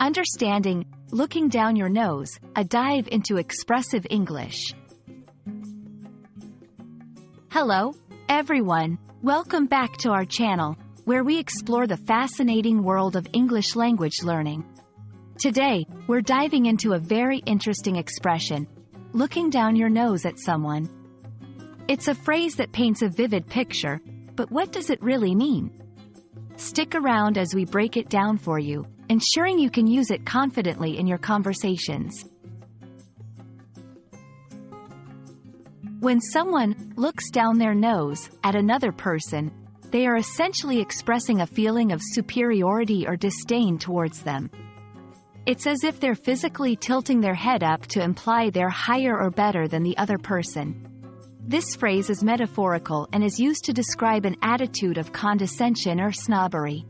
Understanding, looking down your nose, a dive into expressive English. Hello, everyone. Welcome back to our channel, where we explore the fascinating world of English language learning. Today, we're diving into a very interesting expression, looking down your nose at someone. It's a phrase that paints a vivid picture, but what does it really mean? Stick around as we break it down for you, ensuring you can use it confidently in your conversations. When someone looks down their nose at another person, they are essentially expressing a feeling of superiority or disdain towards them. It's as if they're physically tilting their head up to imply they're higher or better than the other person. This phrase is metaphorical and is used to describe an attitude of condescension or snobbery.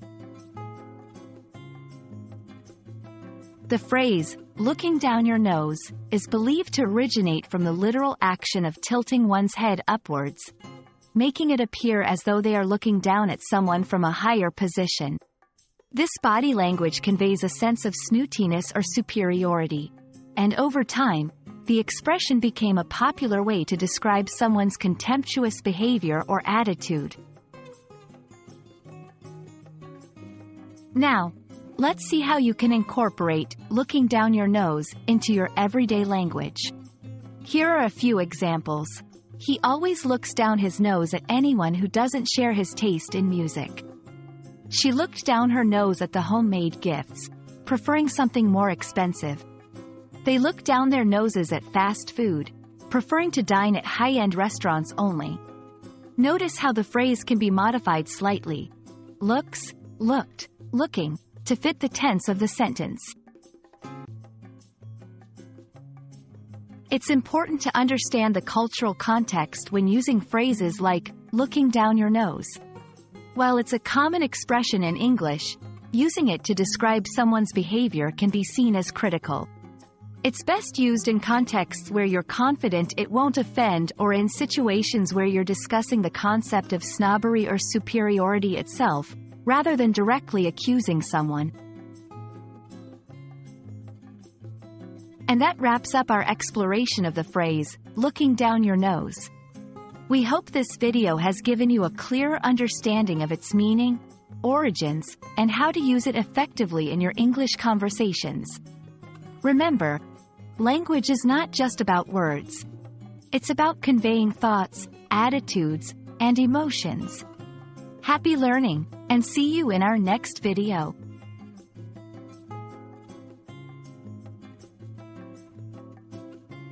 The phrase, looking down your nose, is believed to originate from the literal action of tilting one's head upwards, making it appear as though they are looking down at someone from a higher position. This body language conveys a sense of snootiness or superiority, and over time, the expression became a popular way to describe someone's contemptuous behavior or attitude. Now, let's see how you can incorporate looking down your nose into your everyday language. Here are a few examples. He always looks down his nose at anyone who doesn't share his taste in music. She looked down her nose at the homemade gifts, preferring something more expensive. They look down their noses at fast food, preferring to dine at high-end restaurants only. Notice how the phrase can be modified slightly. Looks, looked, looking, to fit the tense of the sentence. It's important to understand the cultural context when using phrases like, looking down your nose. While it's a common expression in English, using it to describe someone's behavior can be seen as critical. It's best used in contexts where you're confident it won't offend or in situations where you're discussing the concept of snobbery or superiority itself, rather than directly accusing someone. And that wraps up our exploration of the phrase, looking down your nose. We hope this video has given you a clearer understanding of its meaning, origins, and how to use it effectively in your English conversations. Remember, language is not just about words. It's about conveying thoughts, attitudes, and emotions. Happy learning, and see you in our next video.